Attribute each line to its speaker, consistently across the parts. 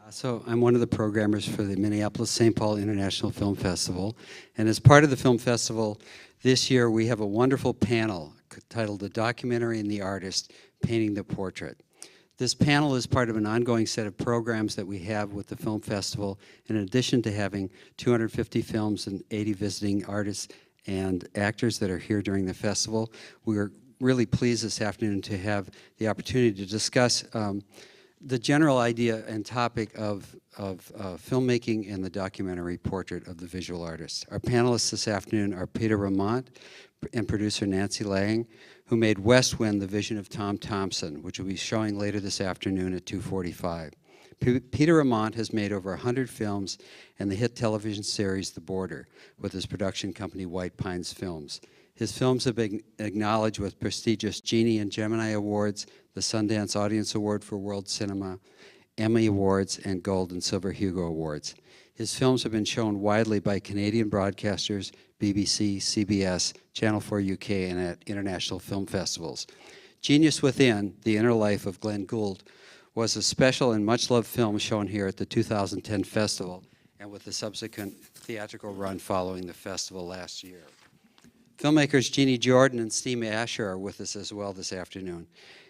Speaker 1: So I'm one of the programmers for the Minneapolis-St. Paul International Film Festival. And as part of the film festival, this year we have a wonderful panel titled The Documentary and the Artist, Painting the Portrait. This panel is part of an ongoing set of programs that we have with the film festival, in addition to having 250 films and 80 visiting artists and actors that are here during the festival. We are really pleased this afternoon to have the opportunity to discuss the general idea and topic of filmmaking and the documentary portrait of the visual artist. Our panelists this afternoon are Peter Raymont and producer Nancy Lang, who made West Wind, the Vision of Tom Thomson, which will be showing later this afternoon at 2:45. Peter Raymont has made over 100 films and the hit television series The Border with his production company White Pines Films. His films have been acknowledged with prestigious Genie and Gemini Awards, the Sundance Audience Award for World Cinema, Emmy Awards, and Gold and Silver Hugo Awards. His films have been shown widely by Canadian broadcasters, BBC, CBS, Channel 4 UK, and at international film festivals. Genius Within, The Inner Life of Glenn Gould, was a special and much-loved film shown here at the 2010 festival, and with the subsequent theatrical run following the festival last year. Filmmakers Jeanne Jordan and Steve Ascher are with us as well this afternoon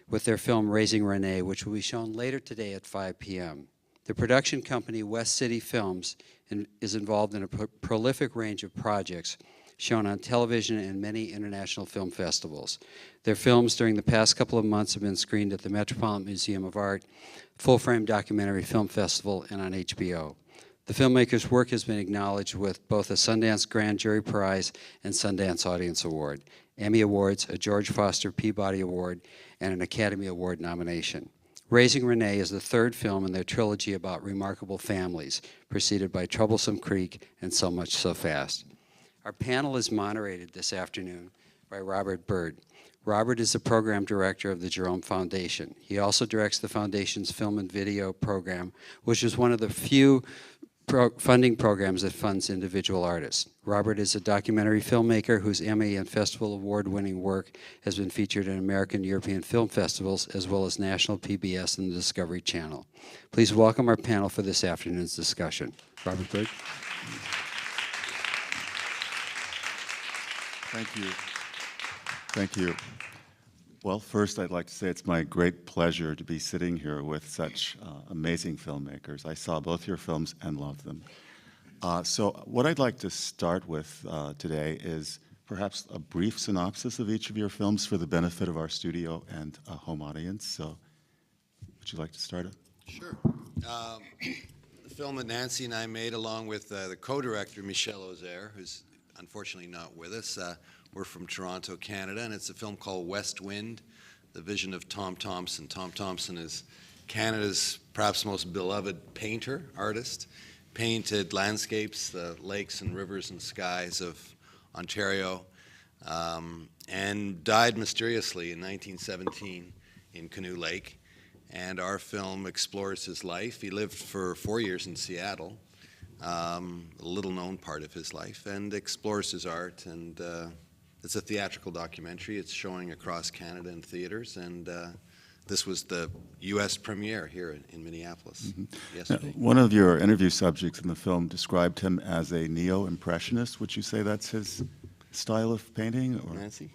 Speaker 1: with their film Raising Renee, which will be shown later today at 5 p.m. The production company West City Films is involved in a prolific range of projects shown on television and many international film festivals. Their films during the past couple of months have been screened at the Metropolitan Museum of Art, Full Frame Documentary Film Festival, and on HBO. The filmmaker's work has been acknowledged with both a Sundance Grand Jury Prize and Sundance Audience Award, Emmy Awards, a George Foster Peabody Award, and an Academy Award nomination. Raising Renee is the third film in their trilogy about remarkable families, preceded by Troublesome Creek and So Much So Fast. Our panel is moderated this afternoon by Robert Bird. Robert is the program director of the Jerome Foundation. He also directs the Foundation's film and video program, which is one of the few funding programs that funds individual artists. Robert is a documentary filmmaker whose Emmy and Festival Award-winning work has been featured in American and European film festivals, as well as national PBS and the Discovery Channel. Please welcome our panel for this afternoon's discussion. Robert Bird.
Speaker 2: Thank you. Thank you. Well, first I'd like to say it's my great pleasure to be sitting here with such amazing filmmakers. I saw both your films and loved them. So what I'd like to start with today is perhaps a brief synopsis of each of your films for the benefit of our studio and a home audience. So would you like to start it?
Speaker 3: Sure. The film that Nancy and I made along with the co-director, Michel Auxerre, who's unfortunately not with us. We're from Toronto, Canada, and it's a film called West Wind, the Vision of Tom Thomson. Tom Thomson is Canada's perhaps most beloved painter, artist, painted landscapes, the lakes and rivers and skies of Ontario, and died mysteriously in 1917 in Canoe Lake. And our film explores his life. He lived for 4 years in Seattle, a little-known part of his life, and explores his art. And it's a theatrical documentary. It's showing across Canada in theaters, and this was the U.S. premiere here in Minneapolis yesterday.
Speaker 2: One of your interview subjects in the film described him as a neo-impressionist. Would you say that's his style of painting? Or?
Speaker 3: Nancy?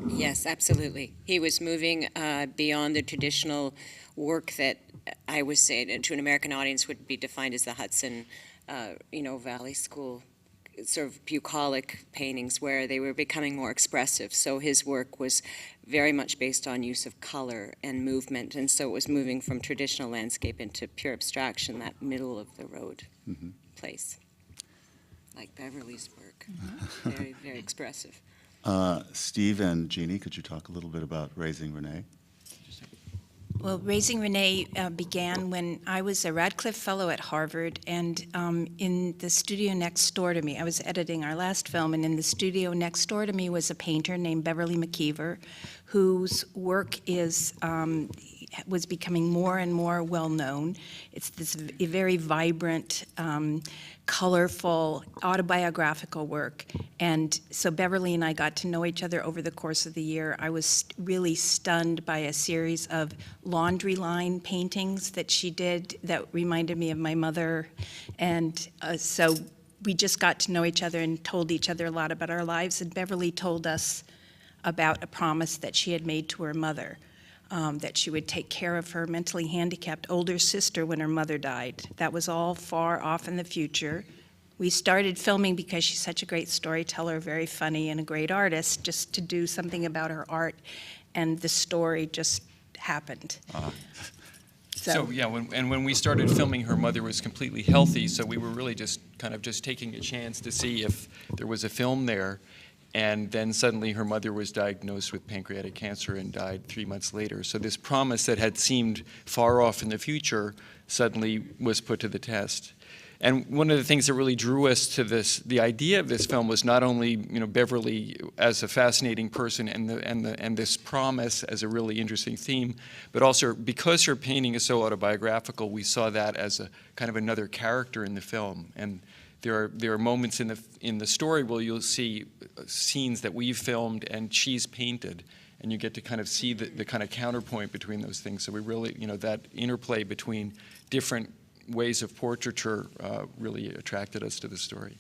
Speaker 4: Yes, absolutely. He was moving beyond the traditional work that I would say to an American audience would be defined as the Hudson, Valley School sort of bucolic paintings where they were becoming more expressive. So his work was very much based on use of color and movement, and so it was moving from traditional landscape into pure abstraction, that middle of the road place, like Beverly's work. Very, very expressive.
Speaker 2: Steve and Jeanne, could you talk a little bit about Raising Renee?
Speaker 5: Well, Raising Renee began when I was a Radcliffe Fellow at Harvard, and in the studio next door to me, I was editing our last film, and in the studio next door to me was a painter named Beverly McIver, whose work was becoming more and more well-known. It's this very vibrant, colorful, autobiographical work. And so Beverly and I got to know each other over the course of the year. I was really stunned by a series of laundry line paintings that she did that reminded me of my mother. And so we just got to know each other and told each other a lot about our lives. And Beverly told us about a promise that she had made to her mother, that she would take care of her mentally handicapped older sister when her mother died. That was all far off in the future. We started filming because she's such a great storyteller, very funny, and a great artist, just to do something about her art, and the story just happened.
Speaker 6: So yeah, when we started filming, her mother was completely healthy, so we were really just taking a chance to see if there was a film there. And then suddenly her mother was diagnosed with pancreatic cancer and died 3 months later. So this promise that had seemed far off in the future suddenly was put to the test. And one of the things that really drew us to the idea of this film was not only Beverly as a fascinating person and this promise as a really interesting theme, but also because her painting is so autobiographical, we saw that as a kind of another character in the film. And there are moments in the story where you'll see scenes that we've filmed and she's painted, and you get to kind of see the kind of counterpoint between those things. So we really, that interplay between different ways of portraiture really attracted us to the story.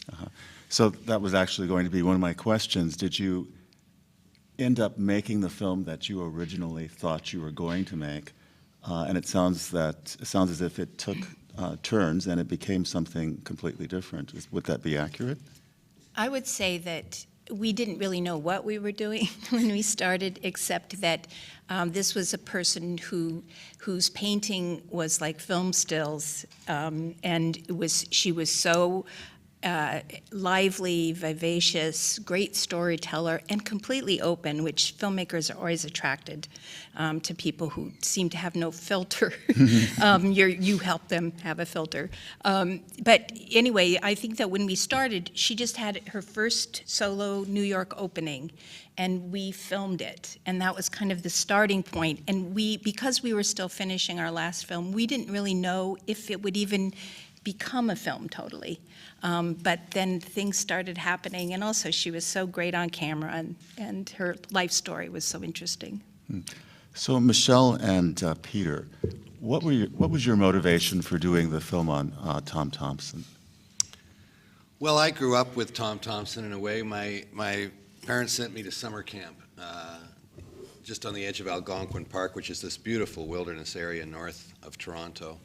Speaker 2: So that was actually going to be one of my questions. Did you end up making the film that you originally thought you were going to make? And it sounds as if it took turns and it became something completely different. Would that be accurate?
Speaker 5: I would say that we didn't really know what we were doing when we started, except that this was a person whose painting was like film stills, and she was so lively, vivacious, great storyteller, and completely open, which filmmakers are always attracted to people who seem to have no filter. You help them have a filter. But anyway, I think that when we started, she just had her first solo New York opening, and we filmed it. And that was kind of the starting point. And because we were still finishing our last film, we didn't really know if it would even become a film totally. But then things started happening, and also she was so great on camera, and her life story was so interesting.
Speaker 2: So Michelle and Peter, what was your motivation for doing the film on Tom Thomson?
Speaker 3: Well, I grew up with Tom Thomson in a way. My parents sent me to summer camp just on the edge of Algonquin Park, which is this beautiful wilderness area north of Toronto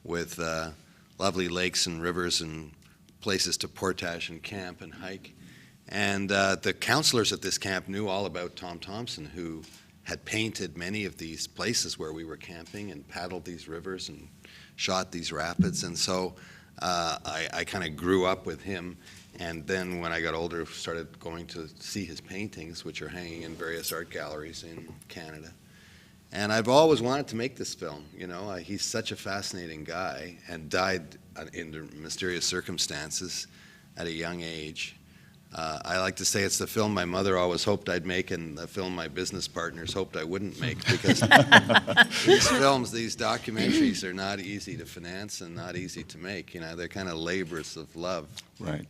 Speaker 3: with lovely lakes and rivers and places to portage and camp and hike. And the counselors at this camp knew all about Tom Thomson, who had painted many of these places where we were camping and paddled these rivers and shot these rapids. And so I kind of grew up with him. And then when I got older, started going to see his paintings, which are hanging in various art galleries in Canada. And I've always wanted to make this film. He's such a fascinating guy and died in mysterious circumstances at a young age. I like to say it's the film my mother always hoped I'd make and the film my business partners hoped I wouldn't make, because these films, these documentaries are not easy to finance and not easy to make. They're kind of labors of love.
Speaker 2: Right.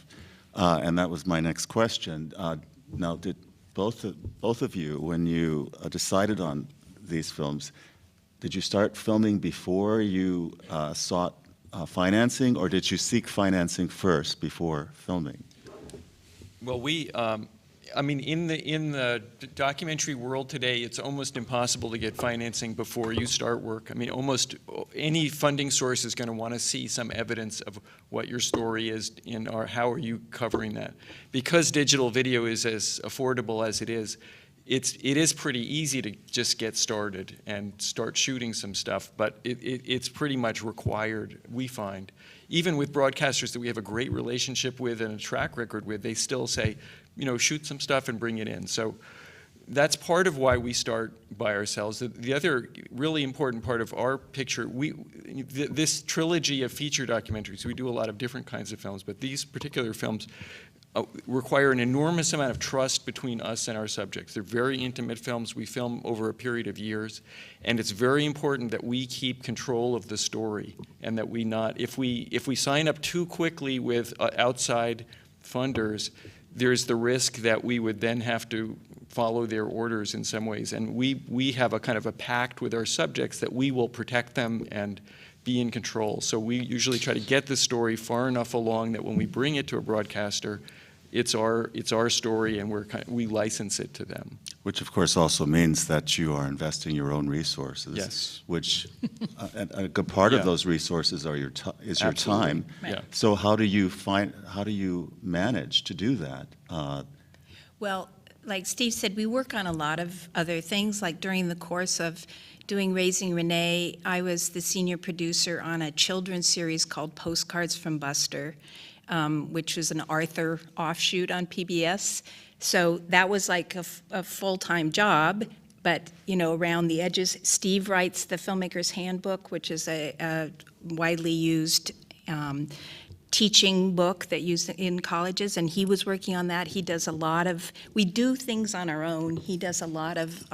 Speaker 2: And that was my next question. Now, did both of you, when you decided on these films, did you start filming before you sought financing, or did you seek financing first before filming?
Speaker 6: Well, in the documentary world today, it's almost impossible to get financing before you start work. Almost any funding source is going to want to see some evidence of what your story is or how are you covering that. Because digital video is as affordable as it is pretty easy to just get started and start shooting some stuff, but it's pretty much required, we find. Even with broadcasters that we have a great relationship with and a track record with, they still say, shoot some stuff and bring it in. So that's part of why we start by ourselves. The other really important part of our picture, this trilogy of feature documentaries, we do a lot of different kinds of films, but these particular films require an enormous amount of trust between us and our subjects. They're very intimate films. We film over a period of years, and it's very important that we keep control of the story, and that we not, if we sign up too quickly with outside funders, there's the risk that we would then have to follow their orders in some ways. And we have a kind of a pact with our subjects that we will protect them and be in control. So we usually try to get the story far enough along that when we bring it to a broadcaster, it's our story, and we license it to them.
Speaker 2: Which, of course, also means that you are investing your own resources.
Speaker 6: Yes.
Speaker 2: Which a good part of
Speaker 6: Yeah.
Speaker 2: those resources are your
Speaker 6: Absolutely.
Speaker 2: time.
Speaker 6: Yeah.
Speaker 2: So how do you manage to do that?
Speaker 5: Well, like Steve said, we work on a lot of other things. Like during the course of doing Raising Renee, I was the senior producer on a children's series called Postcards from Buster, which was an Arthur offshoot on PBS. So that was like a full-time job, but around the edges. Steve writes the Filmmaker's Handbook, which is a widely used teaching book that used in colleges, and he was working on that. He does a lot of, we do things on our own. He does a lot of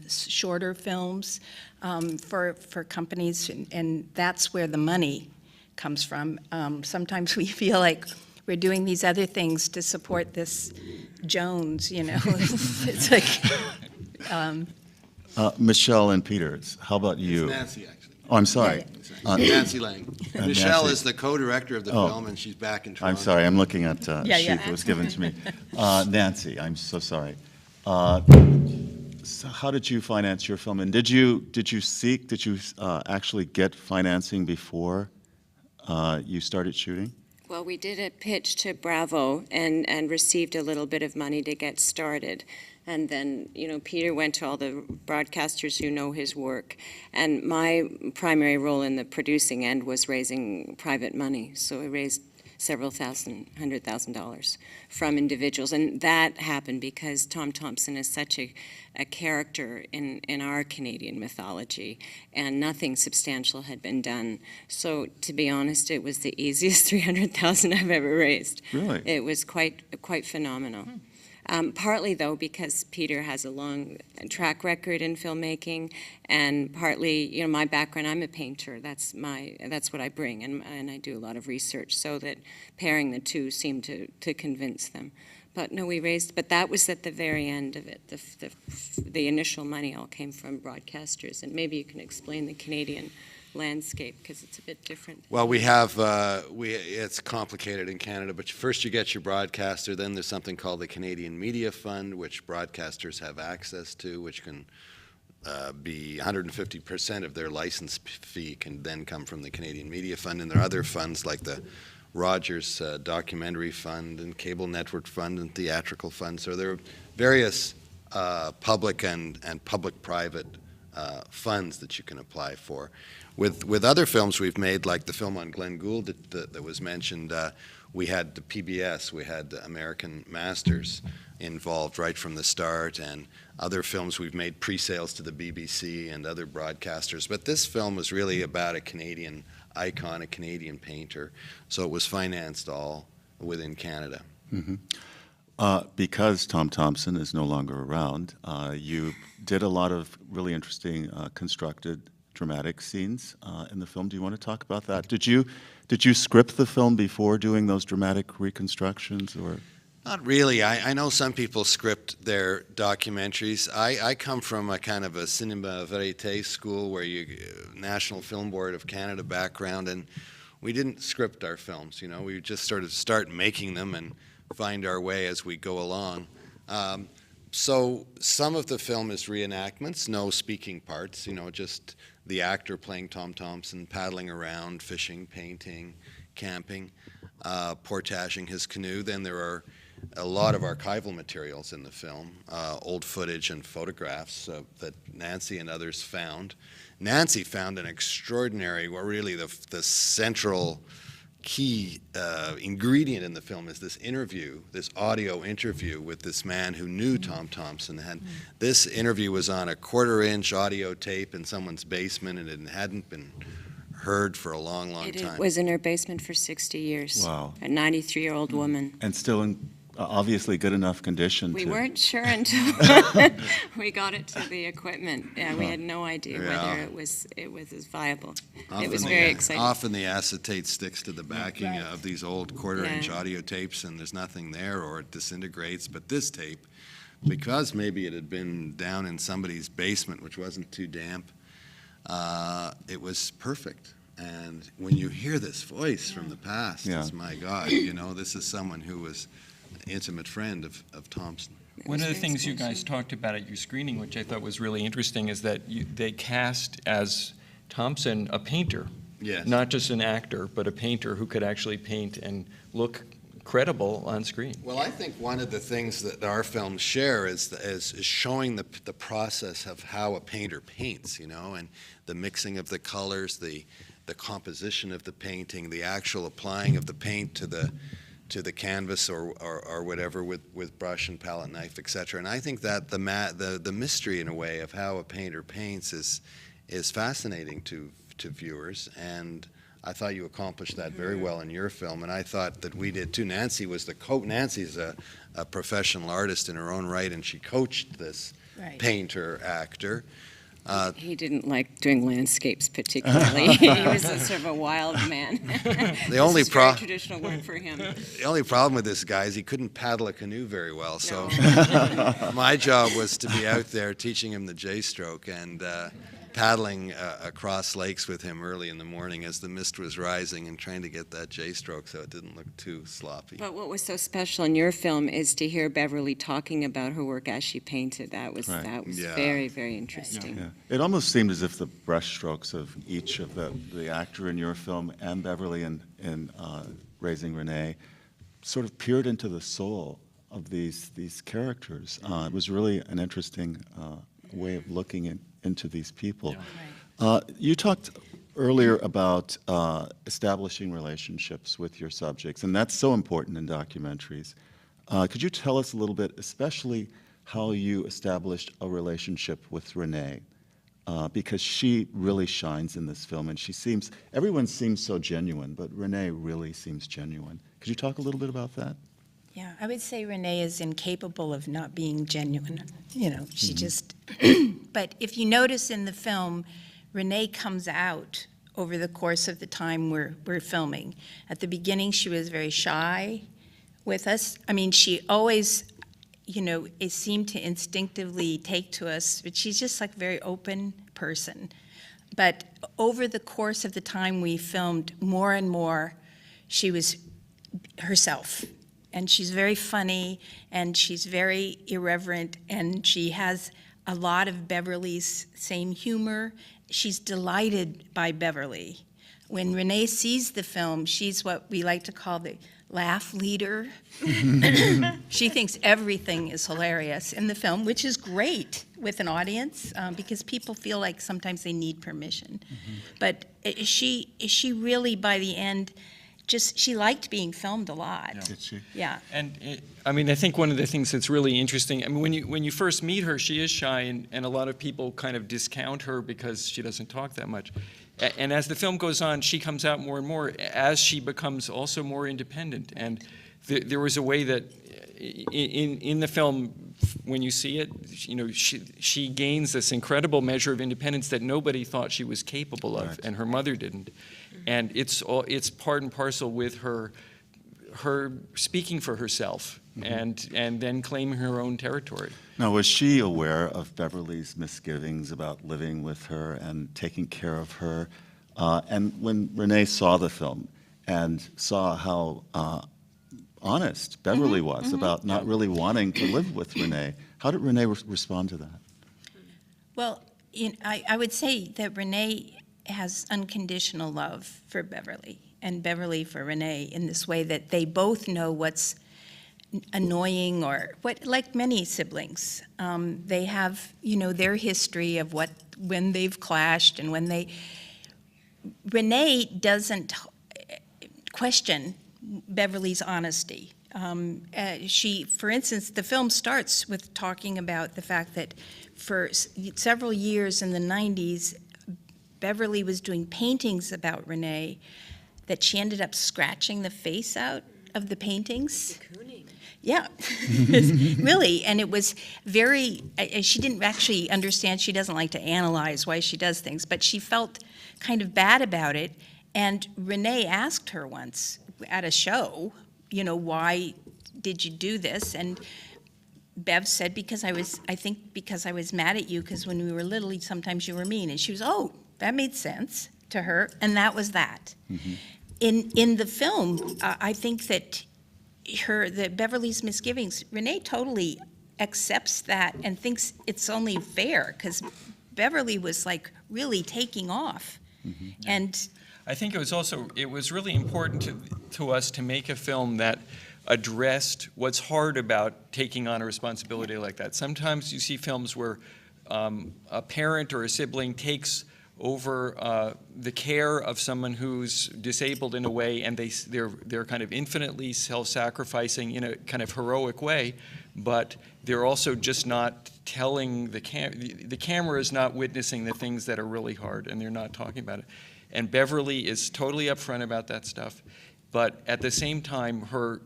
Speaker 5: shorter films for companies, and that's where the money comes from. Sometimes we feel like we're doing these other things to support this Jones, It's like...
Speaker 2: Michelle and Peter, how about you?
Speaker 3: It's Nancy, actually.
Speaker 2: Oh, I'm sorry.
Speaker 3: Nancy Lang. Michelle
Speaker 2: Nancy.
Speaker 3: is the co-director of the film, and she's back in Toronto.
Speaker 2: I'm sorry, I'm looking at a
Speaker 5: Yeah,
Speaker 2: sheet
Speaker 5: yeah.
Speaker 2: that was given to me. Nancy, I'm so sorry. So how did you finance your film? And did you actually get financing before you started shooting?
Speaker 4: Well, we did a pitch to Bravo and received a little bit of money to get started. And then, Peter went to all the broadcasters who know his work. And my primary role in the producing end was raising private money. So we raised several $100,000 from individuals. And that happened because Tom Thomson is such a character in our Canadian mythology, and nothing substantial had been done. So to be honest, it was the easiest $300,000 I've ever raised.
Speaker 2: Really?
Speaker 4: It was quite phenomenal. Partly, though, because Peter has a long track record in filmmaking, and partly, my background, I'm a painter. That's what I bring, and I do a lot of research, so that pairing the two seemed to convince them. But no, but that was at the very end of it. The initial money all came from broadcasters, and maybe you can explain the Canadian landscape, because it's a bit different.
Speaker 3: Well, we have, it's complicated in Canada, but first you get your broadcaster, then there's something called the Canadian Media Fund, which broadcasters have access to, which can be 150% of their license fee can then come from the Canadian Media Fund, and there are other funds like the Rogers Documentary Fund and Cable Network Fund and Theatrical Fund. So there are various public and public-private funds that you can apply for. With other films we've made, like the film on Glenn Gould that was mentioned, we had the PBS, we had the American Masters involved right from the start, and other films we've made pre-sales to the BBC and other broadcasters. But this film was really about a Canadian icon, a Canadian painter, so it was financed all within Canada.
Speaker 2: Mm-hmm. Because Tom Thomson is no longer around, you did a lot of really interesting constructed dramatic scenes in the film. Do you want to talk about that? Did you script the film before doing those dramatic reconstructions, or?
Speaker 3: Not really. I know some people script their documentaries. I come from a kind of a cinema verité school where National Film Board of Canada background, and we didn't script our films. We just sort of start making them and find our way as we go along. So some of the film is reenactments, no speaking parts, just the actor playing Tom Thomson, paddling around, fishing, painting, camping, portaging his canoe. Then there are a lot of archival materials in the film, old footage and photographs that Nancy and others found. Nancy found an extraordinary, really the central key ingredient in the film is this interview, this audio interview with this man who knew Tom Thomson. And this interview was on a 1/4-inch audio tape in someone's basement, and it hadn't been heard for a long, long time.
Speaker 4: It was in her basement for 60 years.
Speaker 2: Wow.
Speaker 4: A 93-year-old woman.
Speaker 2: And still in obviously good enough condition
Speaker 4: We
Speaker 2: to...
Speaker 4: weren't sure until we got it to the equipment. Yeah, we had no idea whether it was as viable. It was very exciting.
Speaker 3: Often the acetate sticks to the backing
Speaker 5: Right.
Speaker 3: of these old 1/4-inch
Speaker 4: Yeah.
Speaker 3: audio tapes, and there's nothing there, or it disintegrates. But this tape, because maybe it had been down in somebody's basement, which wasn't too damp, it was perfect. And when you hear this voice from the past, it's, my God, this is someone who was an intimate friend of Thomson.
Speaker 6: One of the things you guys talked about at your screening, which I thought was really interesting, is that they cast as Thomson a painter.
Speaker 3: Yes.
Speaker 6: Not just an actor, but a painter who could actually paint and look credible on screen.
Speaker 3: Well, I think one of the things that our films share is showing the process of how a painter paints, and the mixing of the colors, the composition of the painting, the actual applying of the paint to the canvas or whatever with brush and palette knife, etc. And I think that the mystery, in a way, of how a painter paints is fascinating to viewers, and I thought you accomplished that very well in your film, and I thought that we did too. Nancy's a professional artist in her own right, and she coached this painter actor.
Speaker 4: He didn't like doing landscapes particularly. He was a sort of a wild man.
Speaker 3: The only
Speaker 4: very traditional work for him.
Speaker 3: The only problem with this guy is he couldn't paddle a canoe very well. So my job was to be out there teaching him the J-stroke and paddling across lakes with him early in the morning as the mist was rising and trying to get that J-stroke so it didn't look too sloppy.
Speaker 4: But what was so special in your film is to hear Beverly talking about her work as she painted. That was very, very interesting.
Speaker 2: Yeah. It almost seemed as if the brushstrokes of each of the actor in your film and Beverly in Raising Renee sort of peered into the soul of these characters. It was really an interesting way of looking into these people. You talked earlier about establishing relationships with your subjects, and that's so important in documentaries. Could you tell us a little bit, especially how you established a relationship with Renee? Because she really shines in this film, and everyone seems so genuine, but Renee really seems genuine. Could you talk a little bit about that?
Speaker 5: Yeah, I would say Renee is incapable of not being genuine. She just, but if you notice in the film, Renee comes out over the course of the time we're filming. At the beginning, she was very shy with us. I mean, she always, it seemed to instinctively take to us, but she's just like a very open person. But over the course of the time we filmed, more and more, she was herself. And she's very funny, and she's very irreverent, and she has a lot of Beverly's same humor. She's delighted by Beverly. When Renee sees the film, she's what we like to call the laugh leader. She thinks everything is hilarious in the film, which is great with an audience, because people feel like sometimes they need permission. But she really, by the end, she liked being filmed a lot.
Speaker 2: Did she?
Speaker 5: Yeah.
Speaker 6: And I think one of the things that's really interesting, when you first meet her, she is shy, and a lot of people kind of discount her because she doesn't talk that much. And as the film goes on, she comes out more and more as she becomes also more independent. And there was a way that in the film, when you see it, she gains this incredible measure of independence that nobody thought she was capable of, and her mother didn't. And it's part and parcel with her speaking for herself and then claiming her own territory.
Speaker 2: Now, was she aware of Beverly's misgivings about living with her and taking care of her? And when Renee saw the film and saw how honest Beverly was about not really wanting to live with Renee, how did Renee respond to that?
Speaker 5: Well, I would say that Renee has unconditional love for Beverly, and Beverly for Renee, in this way that they both know what's annoying, or like many siblings. They have, their history of when they've clashed and when Renee doesn't question Beverly's honesty. For instance, the film starts with talking about the fact that for several years in the 90s, Beverly was doing paintings about Renee that she ended up scratching the face out of the paintings. Yeah, really, and it was very, she didn't actually understand, she doesn't like to analyze why she does things, but she felt kind of bad about it, and Renee asked her once at a show, why did you do this? And Bev said, I think because I was mad at you, because when we were little, sometimes you were mean, and she was, oh, that made sense to her, and that was that.
Speaker 2: Mm-hmm.
Speaker 5: In the film, I think that Beverly's misgivings, Renee totally accepts that and thinks it's only fair, because Beverly was like really taking off.
Speaker 2: Mm-hmm.
Speaker 5: And
Speaker 6: I think it was really important to us to make a film that addressed what's hard about taking on a responsibility like that. Sometimes you see films where a parent or a sibling takes over the care of someone who's disabled in a way, and they're kind of infinitely self-sacrificing in a kind of heroic way, but they're also just not telling the camera is not witnessing the things that are really hard, and they're not talking about it. And Beverly is totally upfront about that stuff, but at the same time, her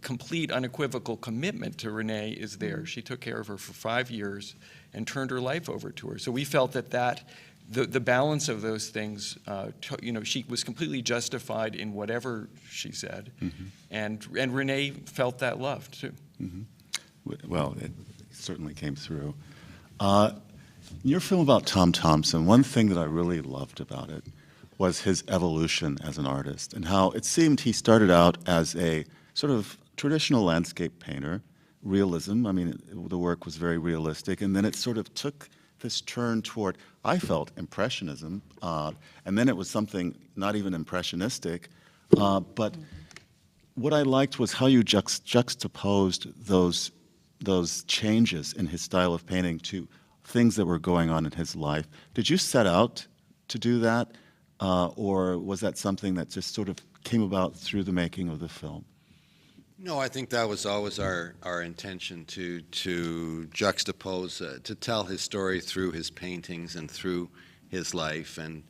Speaker 6: complete unequivocal commitment to Renee is there. She took care of her for 5 years and turned her life over to her. So we felt that the balance of those things, she was completely justified in whatever she said,
Speaker 2: Mm-hmm.
Speaker 6: and Renee felt that love too.
Speaker 2: Mm-hmm. Well, it certainly came through. In your film about Tom Thomson, one thing that I really loved about it was his evolution as an artist, and how it seemed he started out as a sort of traditional landscape painter, realism. I mean, the work was very realistic, and then it sort of took this turn toward, I felt, impressionism, and then it was something not even impressionistic, but what I liked was how you juxtaposed those changes in his style of painting to things that were going on in his life. Did you set out to do that, or was that something that just sort of came about through the making of the film?
Speaker 3: No, I think that was always our intention, to juxtapose, to tell his story through his paintings and through his life, and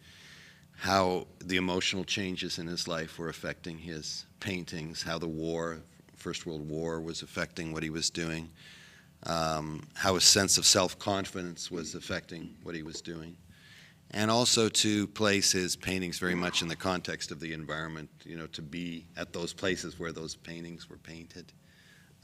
Speaker 3: how the emotional changes in his life were affecting his paintings, how the First World War was affecting what he was doing, how his sense of self-confidence was affecting what he was doing, and also to place his paintings very much in the context of the environment, to be at those places where those paintings were painted.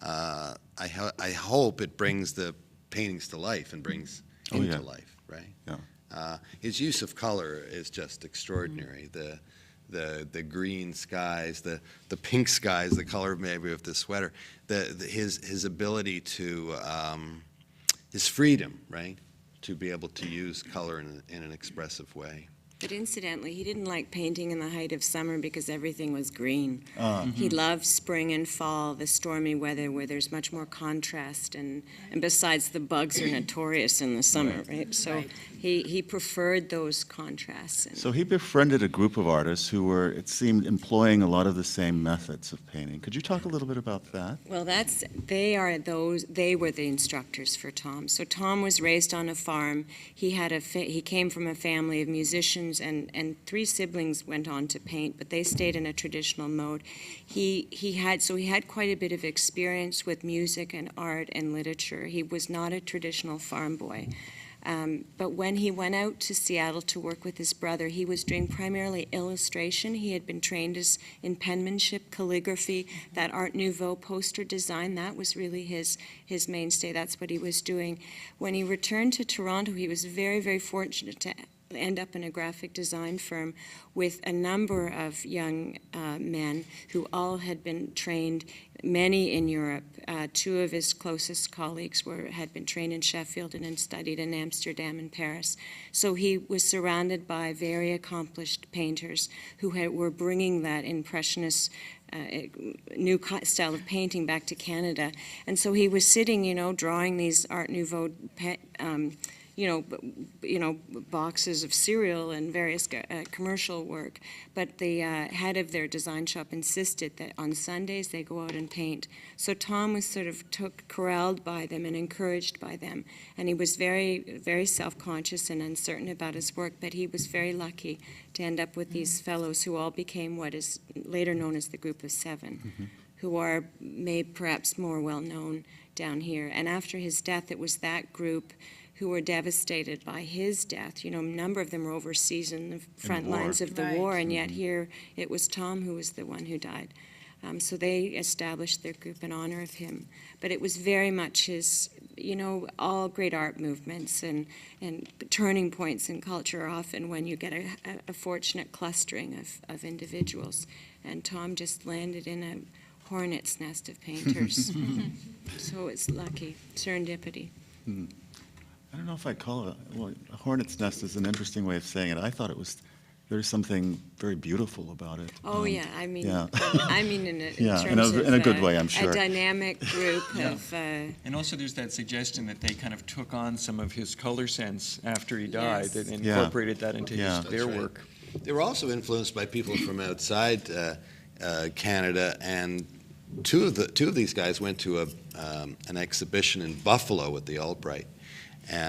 Speaker 3: I hope it brings the paintings to life and brings him to life, right?
Speaker 2: Yeah.
Speaker 3: His use of color is just extraordinary. The green skies, the pink skies, the color maybe of the sweater, his ability to, his freedom, right? To be able to use color in an expressive way.
Speaker 4: But incidentally, he didn't like painting in the height of summer because everything was green. He loved spring and fall, the stormy weather where there's much more contrast, and besides, the bugs are notorious in the summer, right? So he preferred those contrasts.
Speaker 2: So he befriended a group of artists who were, it seemed, employing a lot of the same methods of painting. Could you talk a little bit about that?
Speaker 4: Well, they were the instructors for Tom. So Tom was raised on a farm. He came from a family of musicians, and 3 siblings went on to paint, but they stayed in a traditional mode. He had quite a bit of experience with music and art and literature. He was not a traditional farm boy. But when he went out to Seattle to work with his brother, he was doing primarily illustration. He had been trained in penmanship, calligraphy, that Art Nouveau poster design. That was really his mainstay. That's what he was doing. When he returned to Toronto, he was very, very fortunate to end up in a graphic design firm with a number of young men who all had been trained, many in Europe. 2 of his closest colleagues had been trained in Sheffield and had studied in Amsterdam and Paris. So he was surrounded by very accomplished painters who were bringing that impressionist new style of painting back to Canada. And so he was sitting, drawing these Art Nouveau boxes of cereal and various commercial work. But the head of their design shop insisted that on Sundays they go out and paint. So Tom was sort of corralled by them and encouraged by them. And he was very, very self-conscious and uncertain about his work, but he was very lucky to end up with these fellows who all became what is later known as the Group of Seven, who are made perhaps more well-known down here. And after his death, it was that group who were devastated by his death. A number of them were overseas in the front lines of the war, and yet here it was Tom who was the one who died. So they established their group in honor of him. But it was very much his, all great art movements and turning points in culture are often when you get a fortunate clustering of individuals. And Tom just landed in a hornet's nest of painters. So it's lucky, serendipity.
Speaker 2: I don't know if I'd call it, a hornet's nest is an interesting way of saying it. I thought there's something very beautiful about it.
Speaker 4: Oh, yeah, I mean in
Speaker 2: Yeah,
Speaker 4: terms of
Speaker 2: in a good way, I'm sure.
Speaker 4: a dynamic group of...
Speaker 6: And also there's that suggestion that they kind of took on some of his color sense after he died
Speaker 4: Yes.
Speaker 6: and
Speaker 2: Yeah.
Speaker 6: incorporated that into their
Speaker 3: That's right.
Speaker 6: work.
Speaker 3: They were also influenced by people from outside Canada, and two of these guys went to an exhibition in Buffalo at the Albright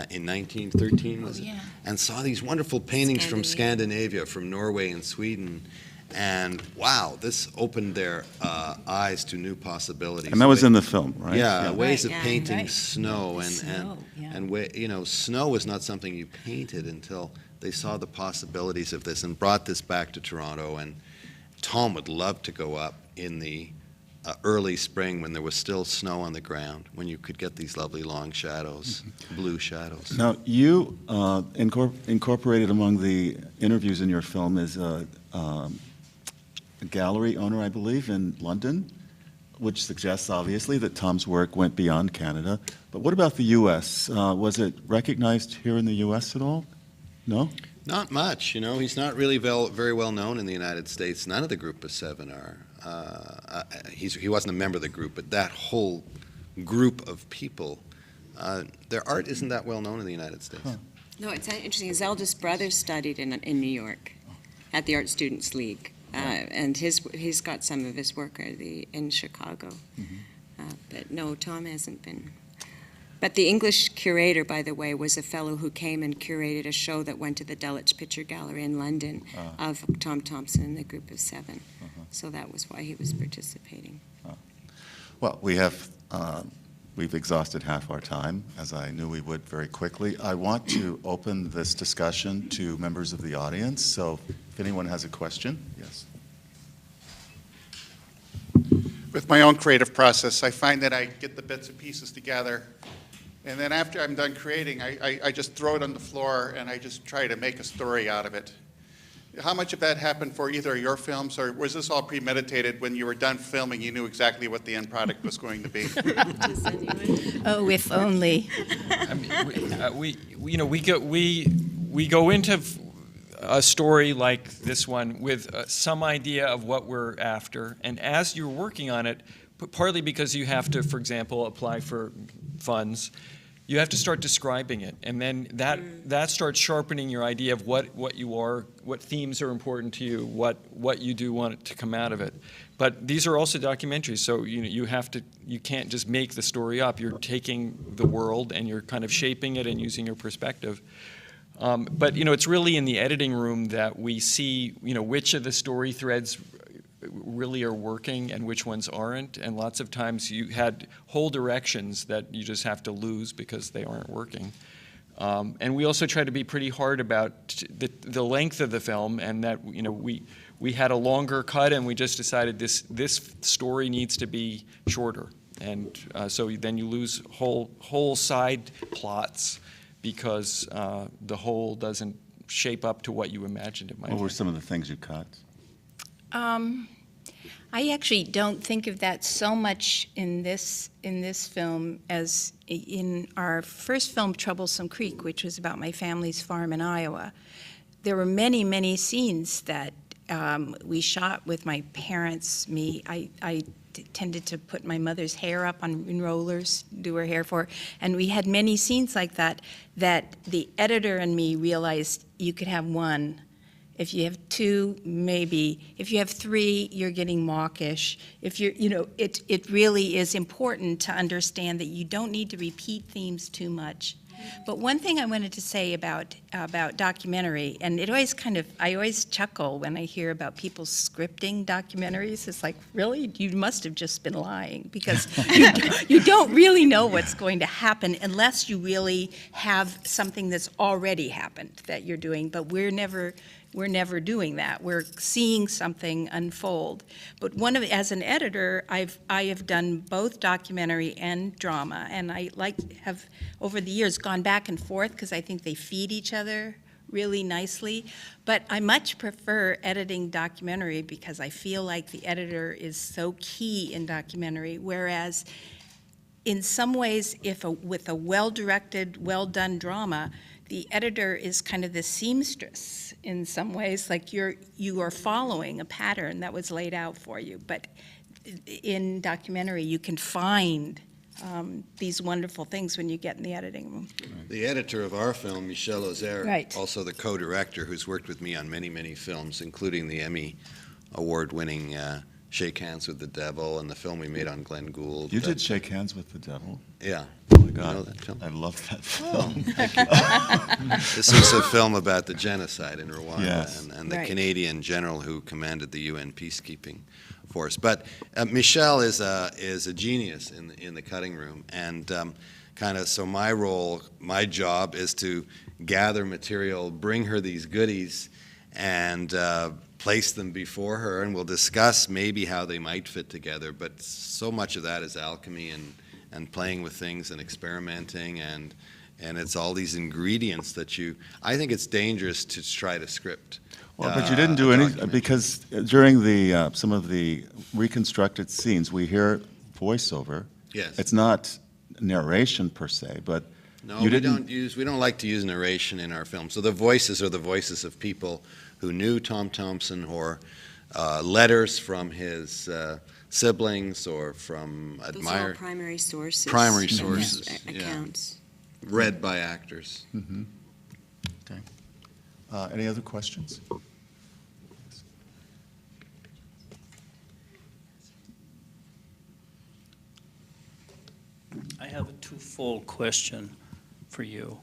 Speaker 3: in 1913, was it?
Speaker 5: Yeah.
Speaker 3: And saw these wonderful paintings from Scandinavia, from Norway and Sweden. And wow, this opened their eyes to new possibilities.
Speaker 2: And that was in the film, right?
Speaker 3: Yeah, ways of
Speaker 5: Right,
Speaker 3: painting
Speaker 5: right.
Speaker 3: snow,
Speaker 5: Snow, yeah.
Speaker 3: and snow was not something you painted until they saw the possibilities of this and brought this back to Toronto. And Tom would love to go up in the early spring when there was still snow on the ground, when you could get these lovely long shadows, blue shadows.
Speaker 2: Now, you incorporated among the interviews in your film is a gallery owner, I believe, in London, which suggests, obviously, that Tom's work went beyond Canada. But what about the U.S.? Was it recognized here in the U.S. at all? No?
Speaker 3: Not much, He's not really very well known in the United States. None of the Group of Seven are. He wasn't a member of the group, but that whole group of people, their art isn't that well known in the United States.
Speaker 2: Huh.
Speaker 4: No, it's interesting. His eldest brother studied in New York at the Art Students League, and he's got some of his work in Chicago. But no, Tom hasn't been. But the English curator, by the way, was a fellow who came and curated a show that went to the Dulwich Picture Gallery in London of Tom Thomson and the Group of Seven. So that was why he was participating.
Speaker 2: Well, we've exhausted half our time, as I knew we would very quickly. I want to open this discussion to members of the audience, so if anyone has a question, yes.
Speaker 7: With my own creative process, I find that I get the bits and pieces together, and then after I'm done creating, I just throw it on the floor and I just try to make a story out of it. How much of that happened for either of your films, or was this all premeditated? When you were done filming, you knew exactly what the end product was going to be?
Speaker 5: Oh, if only.
Speaker 6: I mean, we go into a story like this one with some idea of what we're after, and as you're working on it, partly because you have to, for example, apply for funds, you have to start describing it, and then that starts sharpening your idea of what you are, what themes are important to you, what you do want to come out of it. But these are also documentaries, so you can't just make the story up. You're taking the world and you're kind of shaping it and using your perspective. But it's really in the editing room that we see which of the story threads really are working and which ones aren't, and lots of times you had whole directions that you just have to lose because they aren't working. And we also try to be pretty hard about the length of the film, and that we had a longer cut and we just decided this story needs to be shorter, and so then you lose whole side plots because the whole doesn't shape up to what you imagined it might.
Speaker 2: What were some of the things you cut?
Speaker 5: I actually don't think of that so much in this film as in our first film, Troublesome Creek, which was about my family's farm in Iowa. There were many, many scenes that we shot with my parents. I tended to put my mother's hair up in rollers, do her hair for her. And we had many scenes like that the editor and me realized you could have one. If you have two, maybe. If you have three, you're getting mawkish. If you're, it really is important to understand that you don't need to repeat themes too much. But one thing I wanted to say about documentary, and it always I always chuckle when I hear about people scripting documentaries. It's like, really? You must have just been lying, because you don't really know what's going to happen unless you really have something that's already happened that you're doing. But we're never doing that. We're seeing something unfold. But as an editor, I have done both documentary and drama, and I have over the years gone back and forth because I think they feed each other really nicely. But I much prefer editing documentary because I feel like the editor is so key in documentary, whereas in some ways, with a well-directed, well-done drama, the editor is kind of the seamstress in some ways, like you are following a pattern that was laid out for you. But in documentary, you can find these wonderful things when you get in the editing room.
Speaker 3: The editor of our film, Michel Ozer,
Speaker 5: Right.
Speaker 3: also the co-director, who's worked with me on many, many films, including the Emmy award-winning Shake Hands with the Devil and the film we made on Glenn Gould.
Speaker 2: You did Shake Hands with the Devil?
Speaker 3: Yeah.
Speaker 2: Oh my
Speaker 3: You know
Speaker 2: God,
Speaker 3: that film?
Speaker 2: I love that film.
Speaker 3: This is a film about the genocide in Rwanda
Speaker 2: Yes.
Speaker 3: and the
Speaker 5: Right.
Speaker 3: Canadian general who commanded the UN peacekeeping force. But Michelle is a genius in the cutting room, and so my job is to gather material, bring her these goodies, and place them before her, and we'll discuss maybe how they might fit together. But so much of that is alchemy and playing with things and experimenting, and it's all these ingredients that I think it's dangerous to try to script.
Speaker 2: Well, but you didn't do
Speaker 3: a
Speaker 2: any,
Speaker 3: documentary.
Speaker 2: because during some of the reconstructed scenes, we hear voiceover.
Speaker 3: Yes.
Speaker 2: It's not narration per se, but
Speaker 3: No,
Speaker 2: you
Speaker 3: we
Speaker 2: didn't.
Speaker 3: don't like to use narration in our film. So the voices are the voices of people who knew Tom Thomson, or letters from his siblings or from
Speaker 4: Those are all
Speaker 3: admirers,
Speaker 4: primary sources.
Speaker 3: Primary
Speaker 4: Yes,
Speaker 3: sources, yeah.
Speaker 4: accounts.
Speaker 3: read by actors.
Speaker 2: Okay. Any other questions?
Speaker 8: I have a twofold question for you.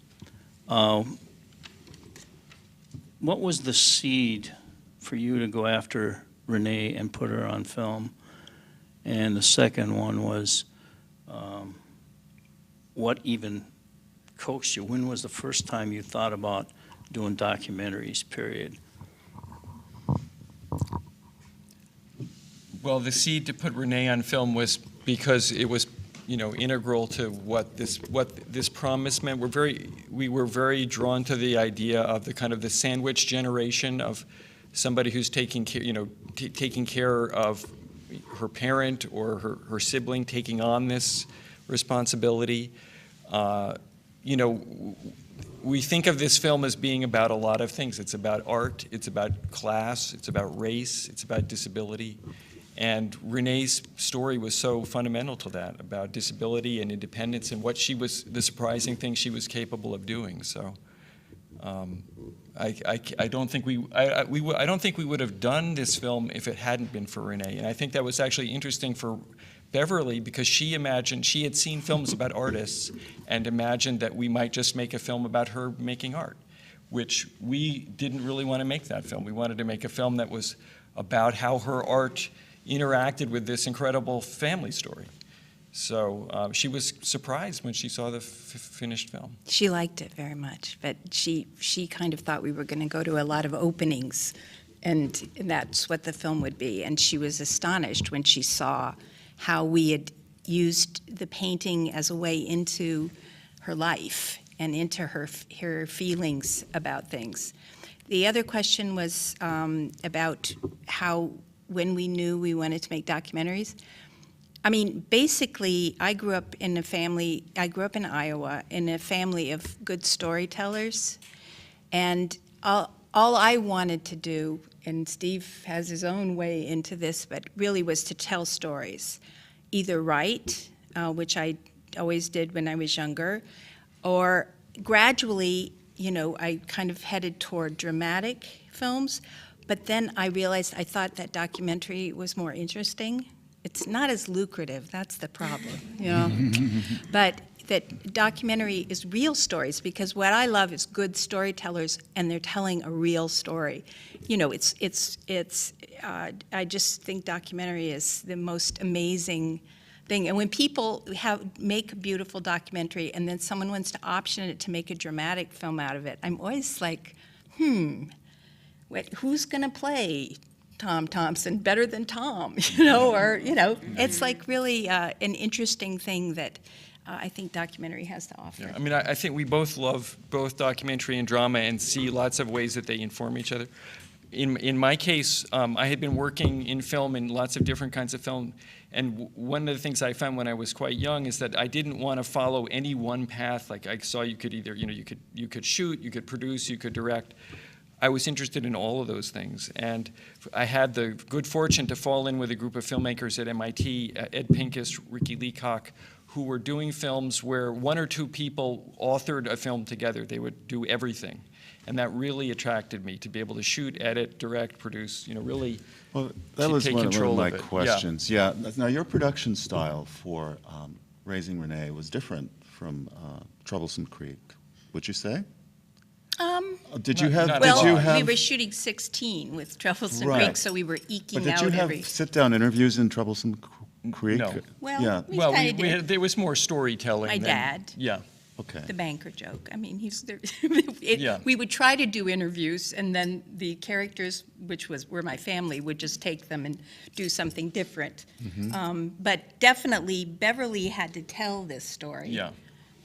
Speaker 8: What was the seed for you to go after Renee and put her on film? And the second one was, what even coaxed you? When was the first time you thought about doing documentaries, period?
Speaker 6: Well, the seed to put Renee on film was because it was, integral to what this promise meant. We were very drawn to the idea of the kind of the sandwich generation of somebody who's taking care of her parent or her sibling, taking on this responsibility. We think of this film as being about a lot of things. It's about art, it's about class, it's about race, it's about disability. And Renee's story was so fundamental to that, about disability and independence and the surprising thing she was capable of doing. So I don't think we would have done this film if it hadn't been for Renee. And I think that was actually interesting for Beverly, because she had seen films about artists and imagined that we might just make a film about her making art, which we didn't really want to make that film. We wanted to make a film that was about how her art interacted with this incredible family story. So she was surprised when she saw the finished film.
Speaker 5: She liked it very much, but she kind of thought we were going to go to a lot of openings, and that's what the film would be. And she was astonished when she saw how we had used the painting as a way into her life and into her feelings about things. The other question was about when we knew we wanted to make documentaries. I mean, basically, I grew up in Iowa, in a family of good storytellers, and all I wanted to do, and Steve has his own way into this, but really was to tell stories. Either write, which I always did when I was younger, or gradually, you know, I kind of headed toward dramatic films, but then I realized I thought that documentary was more interesting. It's not as lucrative, that's the problem, you know? But that documentary is real stories, because what I love is good storytellers, and they're telling a real story. You know, I just think documentary is the most amazing thing. And when people make a beautiful documentary and then someone wants to option it to make a dramatic film out of it, I'm always like, who's gonna play Tom Thomson better than Tom, you know, or, you know, it's like really an interesting thing that I think documentary has to offer.
Speaker 6: Yeah, I mean, I think we both love both documentary and drama and see lots of ways that they inform each other. In my case, I had been working in film in lots of different kinds of film, and one of the things I found when I was quite young is that I didn't want to follow any one path. Like I saw you could either, you know, you could shoot, you could produce, you could direct. I was interested in all of those things, and I had the good fortune to fall in with a group of filmmakers at MIT, Ed Pincus, Ricky Leacock, who were doing films where one or two people authored a film together. They would do everything. And that really attracted me, to be able to shoot, edit, direct, produce, you know, really
Speaker 2: Well, that was
Speaker 6: take
Speaker 2: one of
Speaker 6: control
Speaker 2: my
Speaker 6: of it.
Speaker 2: questions. Yeah. Now, your production style for Raising Renee was different from Troublesome Creek, would you say? Did you have?
Speaker 6: not
Speaker 2: Did
Speaker 5: Well,
Speaker 2: you have?
Speaker 5: we were shooting 16 with Troublesome
Speaker 2: Right.
Speaker 5: Creek, so we were
Speaker 2: But
Speaker 5: eking
Speaker 2: did
Speaker 5: out
Speaker 2: you have
Speaker 5: every.
Speaker 2: sit-down interviews in Troublesome Creek?
Speaker 6: No.
Speaker 5: Well,
Speaker 2: Yeah.
Speaker 5: we
Speaker 6: well,
Speaker 5: kinda did.
Speaker 6: there was more storytelling.
Speaker 5: My
Speaker 6: than-
Speaker 5: dad.
Speaker 6: Yeah.
Speaker 2: Okay.
Speaker 5: The banker joke. I mean, he's there.
Speaker 6: Yeah.
Speaker 5: We would try to do interviews, and then the characters, which were my family, would just take them and do something different. But definitely, Beverly had to tell this story.
Speaker 6: Yeah.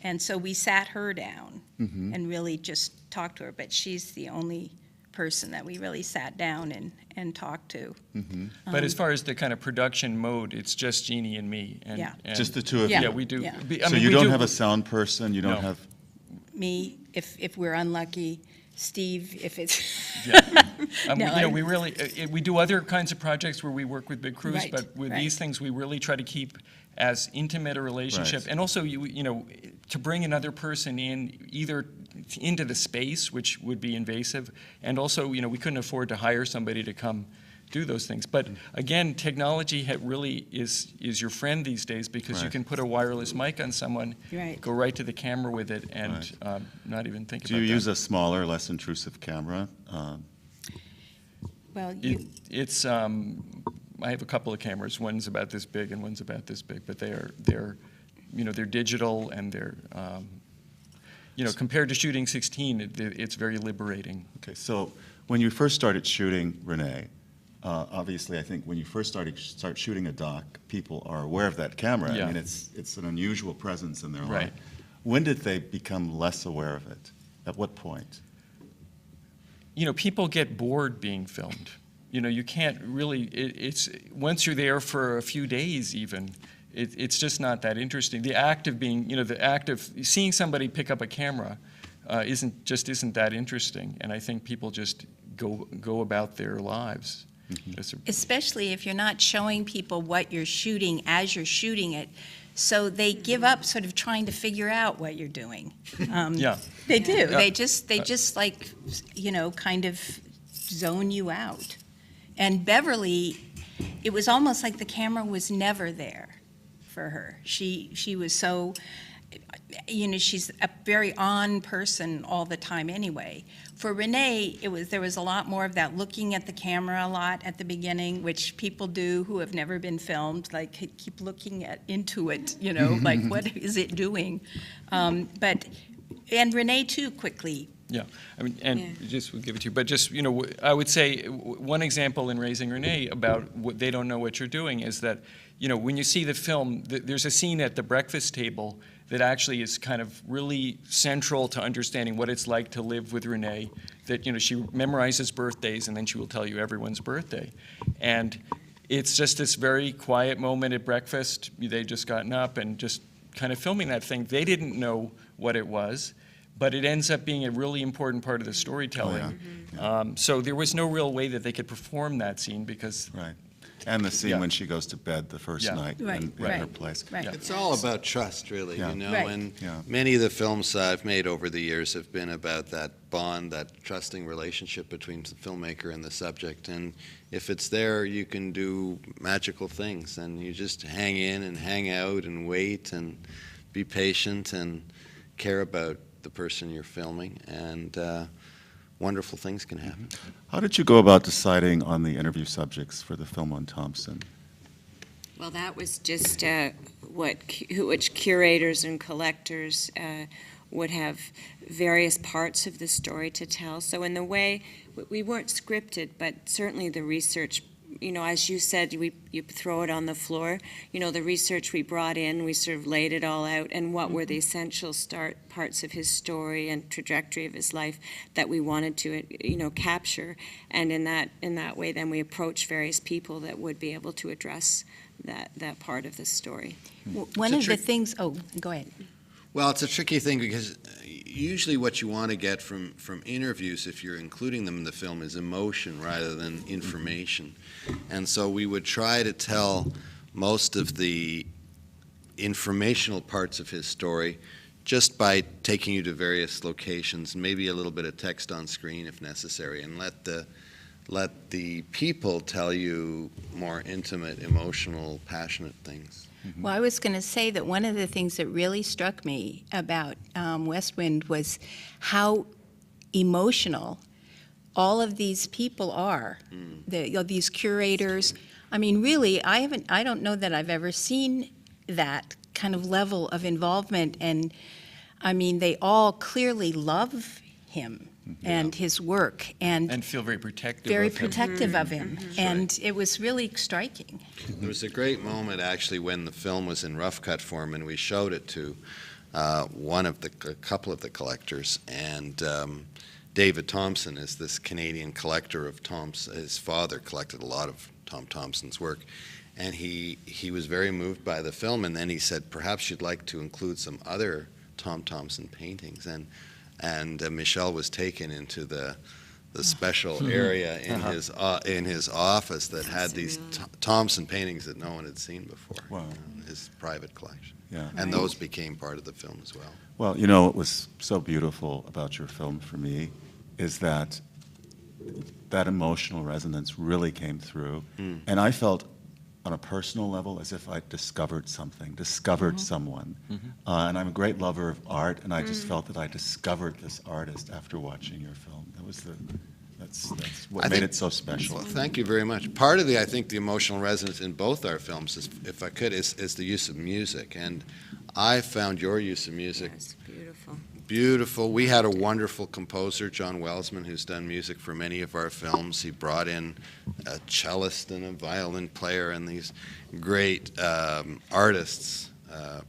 Speaker 5: And so we sat her down and really just talked to her. But she's the only person that we really sat down and talked to.
Speaker 6: But as far as the kind of production mode, it's just Jeanne and me. And,
Speaker 5: Yeah.
Speaker 6: and
Speaker 2: Just the two of
Speaker 5: Yeah.
Speaker 2: you?
Speaker 6: Yeah, we do.
Speaker 5: Yeah.
Speaker 6: I
Speaker 2: So
Speaker 6: mean,
Speaker 2: you
Speaker 6: we
Speaker 2: don't
Speaker 6: do-
Speaker 2: have a sound person, you don't
Speaker 6: No.
Speaker 2: have,
Speaker 5: Me, if we're unlucky, Steve, if it's.
Speaker 6: Yeah.
Speaker 5: No,
Speaker 6: You know,
Speaker 5: I-
Speaker 6: we really, we do other kinds of projects where we work with big crews,
Speaker 5: Right,
Speaker 6: but with
Speaker 5: right.
Speaker 6: these things, we really try to keep as intimate a relationship.
Speaker 2: Right.
Speaker 6: And also, you know, to bring another person in, either into the space, which would be invasive, and also, you know, we couldn't afford to hire somebody to come do those things. But again, technology really is your friend these days, because you
Speaker 2: Right.
Speaker 6: can put a wireless mic on someone,
Speaker 5: Right.
Speaker 6: go right to the camera with it, and
Speaker 2: Right.
Speaker 6: not even think
Speaker 2: do
Speaker 6: about
Speaker 2: you
Speaker 6: that.
Speaker 2: use a smaller, less intrusive camera?
Speaker 5: Well,
Speaker 6: It's I have a couple of cameras. One's about this big and one's about this big, but they're you know, they're digital, and they're you know, compared to shooting 16, it's very liberating.
Speaker 2: Okay, so when you first started shooting Renee, obviously I think when you first start shooting a doc, people are aware of that camera.
Speaker 6: Yeah.
Speaker 2: I mean, it's an unusual presence in their
Speaker 6: Right.
Speaker 2: life. When did they become less aware of it? At what point?
Speaker 6: You know, people get bored being filmed. You know, you can't really, it's once you're there for a few days even, it's just not that interesting. The act of being, you know, the act of seeing somebody pick up a camera isn't that interesting. And I think people just go about their lives.
Speaker 5: especially if you're not showing people what you're shooting as you're shooting it, so they give up sort of trying to figure out what you're doing.
Speaker 6: Yeah.
Speaker 5: They do.
Speaker 6: Yeah.
Speaker 5: They just like, you know, kind of zone you out. And Beverly, it was almost like the camera was never there for her. She was so, you know, she's a very on person all the time anyway. For Renee, there was a lot more of that looking at the camera a lot at the beginning, which people do who have never been filmed, like keep looking into it, you know, like what is it doing? And Renee too quickly.
Speaker 6: Yeah, I mean, and
Speaker 4: Yeah.
Speaker 6: just we'll give it to you, but just, you know, I would say one example in Raising Renee about what they don't know what you're doing is that, you know, when you see the film, there's a scene at the breakfast table that actually is kind of really central to understanding what it's like to live with Renee, that, you know, she memorizes birthdays and then she will tell you everyone's birthday. And it's just this very quiet moment at breakfast. They'd just gotten up and just kind of filming that thing. They didn't know what it was. but it ends up being a really important part of the storytelling. So there was no real way that they could perform that scene because
Speaker 2: Right. And the scene
Speaker 6: Yeah.
Speaker 2: when she goes to bed the first
Speaker 6: Yeah.
Speaker 2: night
Speaker 5: Right,
Speaker 2: in
Speaker 5: right,
Speaker 2: her place.
Speaker 5: right.
Speaker 6: Yeah.
Speaker 3: It's all about trust, really,
Speaker 2: Yeah.
Speaker 3: you know,
Speaker 5: Right.
Speaker 3: and
Speaker 2: Yeah.
Speaker 3: many of the films I've made over the years have been about that bond, that trusting relationship between the filmmaker and the subject. And if it's there, you can do magical things, and you just hang in and hang out and wait and be patient and care about the person you're filming, and wonderful things can happen.
Speaker 2: How did you go about deciding on the interview subjects for the film on Thompson?
Speaker 4: Well, that was just which curators and collectors would have various parts of the story to tell. So in the way, we weren't scripted, but certainly the research, you know, as you said, you throw it on the floor. You know, the research we brought in, we sort of laid it all out, and what were the essential parts of his story and trajectory of his life that we wanted to, you know, capture. And in that way, then we approached various people that would be able to address that part of the story.
Speaker 5: One of the things, oh, go ahead.
Speaker 3: Well, it's a tricky thing because usually what you want to get from interviews, if you're including them in the film, is emotion rather than information. And so we would try to tell most of the informational parts of his story just by taking you to various locations, maybe a little bit of text on screen if necessary, and let the people tell you more intimate, emotional, passionate things.
Speaker 5: Well, I was going to say that one of the things that really struck me about West Wind was how emotional all of these people are. You know, these curators. I mean, really, I don't know that I've ever seen that kind of level of involvement. And I mean, they all clearly love him and his work, and
Speaker 6: feel very protective
Speaker 5: very
Speaker 6: of him.
Speaker 5: protective of him. And it was really striking.
Speaker 3: There was a great moment actually when the film was in rough cut form and we showed it to a couple of the collectors, and David Thomson is this Canadian collector of Thomson. His father collected a lot of Tom Thomson's work, and he was very moved by the film, and then he said, perhaps you'd like to include some other Tom Thomson paintings, and Michel was taken into the special area in his office that had these Thomson paintings that no one had seen before.
Speaker 2: Wow.
Speaker 3: His private collection.
Speaker 2: Yeah.
Speaker 3: And those became part of the film as well.
Speaker 2: Well, you know, what was so beautiful about your film for me is that emotional resonance really came through. And I felt on a personal level as if I discovered something, someone. And I'm a great lover of art, and I just felt that I discovered this artist after watching your film. That's what made it so special.
Speaker 3: Well, thank you very much. Part of I think the emotional resonance in both our films, if I could, is the use of music. And I found your use of music
Speaker 4: Yes, beautiful.
Speaker 3: beautiful. We had a wonderful composer, John Welsman, who's done music for many of our films. He brought in a cellist and a violin player and these great artists,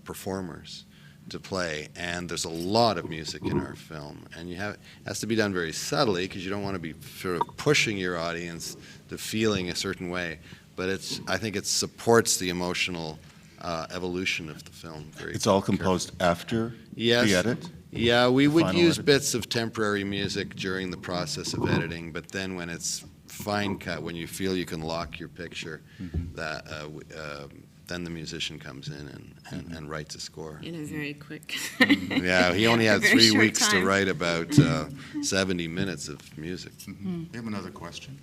Speaker 3: performers to play. And there's a lot of music in our film. And it has to be done very subtly because you don't want to be sort of pushing your audience to feeling a certain way. But I think it supports the emotional evolution of the film.
Speaker 2: It's all composed after the edit?
Speaker 3: Yeah, we would
Speaker 2: final
Speaker 3: use
Speaker 2: edit?
Speaker 3: bits of temporary music during the process of editing, but then when it's fine cut, when you feel you can lock your picture, then the musician comes in and writes a score.
Speaker 4: In a very quick.
Speaker 3: Yeah, he only had
Speaker 4: A very
Speaker 3: 3
Speaker 4: short
Speaker 3: weeks to
Speaker 4: time.
Speaker 3: write about 70 minutes of music.
Speaker 2: We have another question.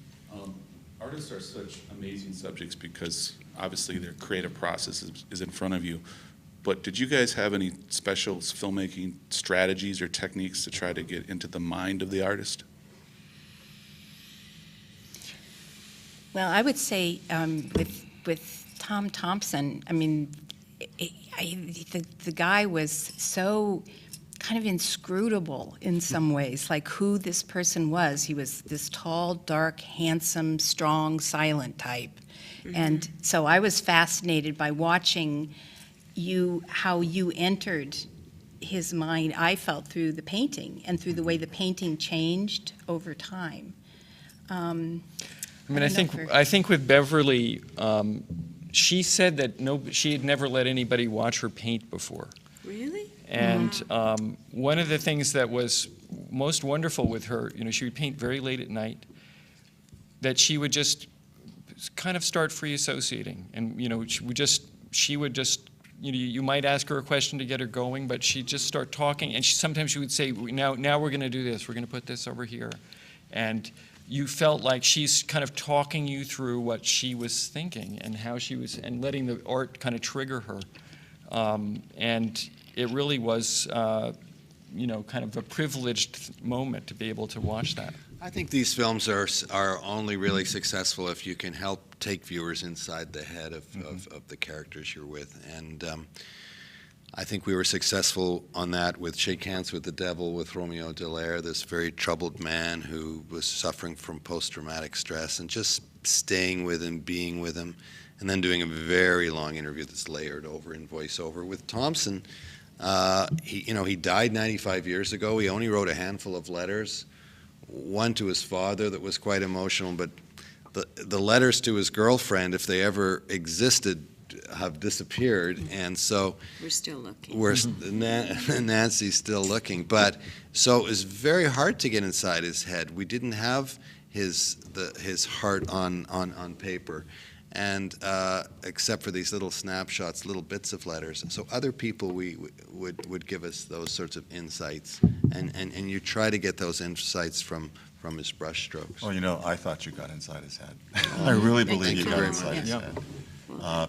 Speaker 9: Artists are such amazing subjects because obviously their creative process is in front of you. But did you guys have any special filmmaking strategies or techniques to try to get into the mind of the artist?
Speaker 5: Well, I would say with Tom Thomson, I mean, the guy was so kind of inscrutable in some ways, like who this person was. He was this tall, dark, handsome, strong, silent type. And so I was fascinated by watching how you entered his mind, I felt, through the painting and through the way the painting changed over time.
Speaker 6: I mean, I think with Beverly, she said that she had never let anybody watch her paint before.
Speaker 4: Really?
Speaker 6: And one of the things that was most wonderful with her, she would paint very late at night, that she would just kind of start free associating. And, she would just, you might ask her a question to get her going, but she'd just start talking. And sometimes she would say, now we're going to do this. We're going to put this over here. And you felt like she's kind of talking you through what she was thinking and how she was, and letting the art kind of trigger her. And it really was, kind of a privileged moment to be able to watch that.
Speaker 3: I think these films are only really successful if you can help take viewers inside the head of the characters you're with. And I think we were successful on that with Shake Hands with the Devil, with Romeo Dallaire, this very troubled man who was suffering from post-traumatic stress, and just staying with him, being with him, and then doing a very long interview that's layered over in voiceover. With Thomson, he died 95 years ago. He only wrote a handful of letters, one to his father that was quite emotional, but the letters to his girlfriend, if they ever existed, have disappeared, and so
Speaker 4: we're still looking.
Speaker 3: Nancy's still looking, but so it was very hard to get inside his head. We didn't have his heart on paper, and except for these little snapshots, little bits of letters. So other people would give us those sorts of insights, and you try to get those insights from his brushstrokes.
Speaker 2: Well, I thought you got inside his head. I really believe you got inside his head.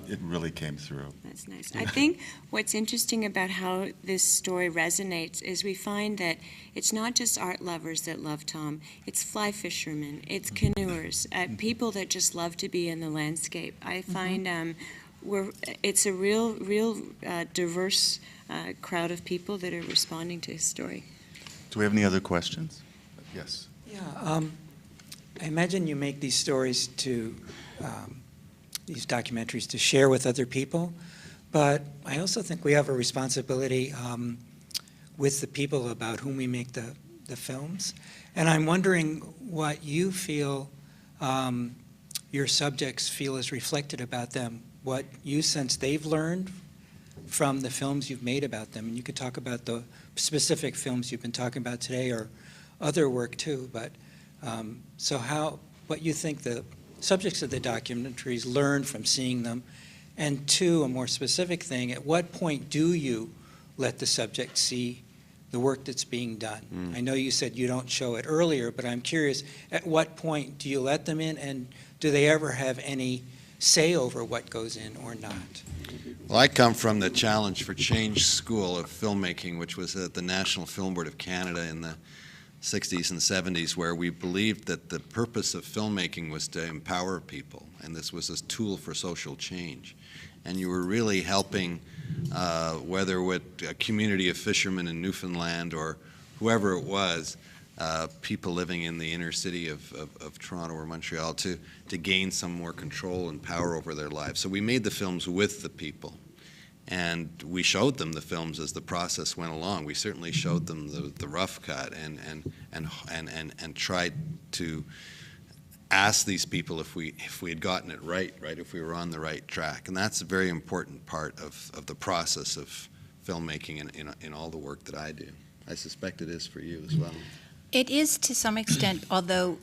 Speaker 2: It really came through.
Speaker 4: That's nice. I think what's interesting about how this story resonates is we find that it's not just art lovers that love Tom. It's fly fishermen, it's canoers, people that just love to be in the landscape. I find it's a real diverse crowd of people that are responding to his story.
Speaker 2: Do we have any other questions? Yes.
Speaker 10: Yeah, I imagine you make these stories to these documentaries to share with other people, but I also think we have a responsibility with the people about whom we make the films. And I'm wondering what you feel your subjects feel is reflected about them, what you sense they've learned from the films you've made about them. And you could talk about the specific films you've been talking about today or other work too, but what you think the subjects of the documentaries learn from seeing them, and two, a more specific thing, at what point do you let the subject see the work that's being done? I know you said you don't show it earlier, but I'm curious, at what point do you let them in, and do they ever have any say over what goes in or not?
Speaker 3: Well, I come from the Challenge for Change School of Filmmaking, which was at the National Film Board of Canada in the 60s and 70s, where we believed that the purpose of filmmaking was to empower people, and this was a tool for social change. And you were really helping, whether with a community of fishermen in Newfoundland or whoever it was, people living in the inner city of Toronto or Montreal to gain some more control and power over their lives. So we made the films with the people. And we showed them the films as the process went along. We certainly showed them the rough cut and tried to ask these people if we had gotten it right, if we were on the right track. And that's a very important part of the process of filmmaking in all the work that I do. I suspect it is for you as well.
Speaker 5: It is to some extent, although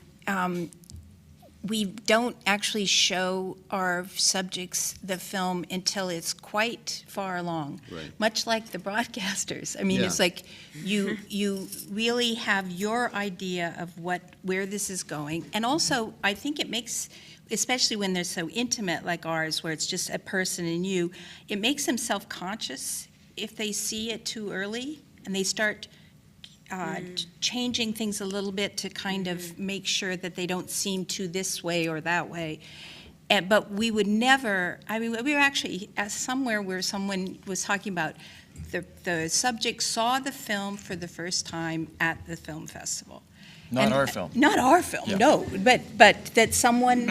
Speaker 5: we don't actually show our subjects the film until it's quite far along.
Speaker 3: Right.
Speaker 5: Much like the broadcasters. I mean,
Speaker 3: Yeah.
Speaker 5: it's like you really have your idea of where this is going. And also, I think it makes, especially when they're so intimate like ours, where it's just a person and you, it makes them self-conscious if they see it too early and they start changing things a little bit to kind of make sure that they don't seem too this way or that way. But we would never, we were actually somewhere where someone was talking about the subject saw the film for the first time at the film festival.
Speaker 6: Not our film.
Speaker 5: Not our film,
Speaker 6: Yeah.
Speaker 5: no. But that someone,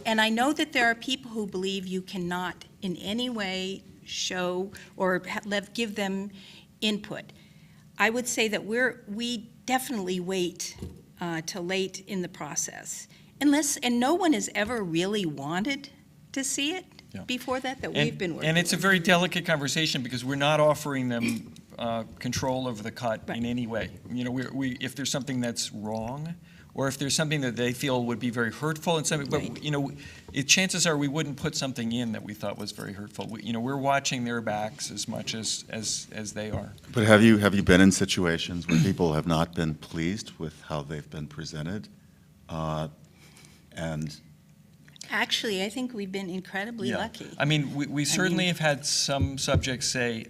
Speaker 5: and I know that there are people who believe you cannot in any way show or give them input. I would say that we definitely wait till late in the process, and no one has ever really wanted to see it
Speaker 6: Yeah.
Speaker 5: before that we've been working
Speaker 6: And it's a
Speaker 5: with.
Speaker 6: very delicate conversation because we're not offering them control over the cut in any way. You know, if there's something that's wrong, or if there's something that they feel would be very hurtful in something, but you know, chances are we wouldn't put something in that we thought was very hurtful. You know, we're watching their backs as much as they are.
Speaker 2: But have you been in situations where people have not been pleased with how they've been presented, and?
Speaker 5: Actually, I think we've been incredibly lucky.
Speaker 6: I mean, we certainly have had some subjects say,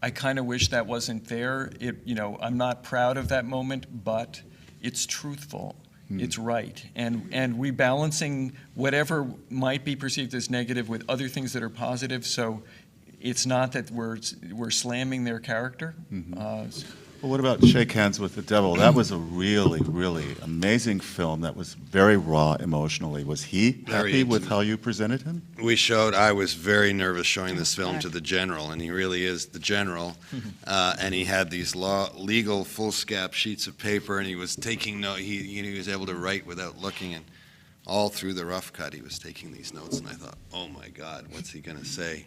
Speaker 6: I kind of wish that wasn't there. You know, I'm not proud of that moment, but it's truthful. It's right. And rebalancing whatever might be perceived as negative with other things that are positive, so it's not that we're slamming their character.
Speaker 2: Well, what about Shake Hands with the Devil? That was a really, really amazing film that was very raw emotionally. Was he happy with how you presented him?
Speaker 3: I was very nervous showing this film to the general, and he really is the general. And he had these legal foolscap sheets of paper, and he was taking notes. He was able to write without looking, and all through the rough cut, he was taking these notes, and I thought, oh my God, what's he going to say?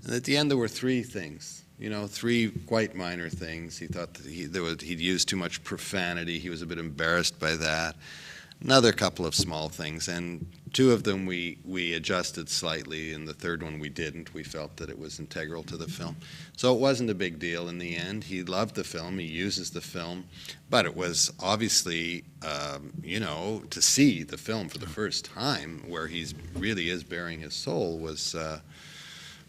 Speaker 3: And at the end, there were three things. You know, three quite minor things. He thought that he'd used too much profanity. He was a bit embarrassed by that. Another couple of small things, and two of them we adjusted slightly, and the third one we didn't. We felt that it was integral to the film. So it wasn't a big deal in the end. He loved the film. He uses the film. But it was obviously, you know, to see the film for the first time where he really is bearing his soul was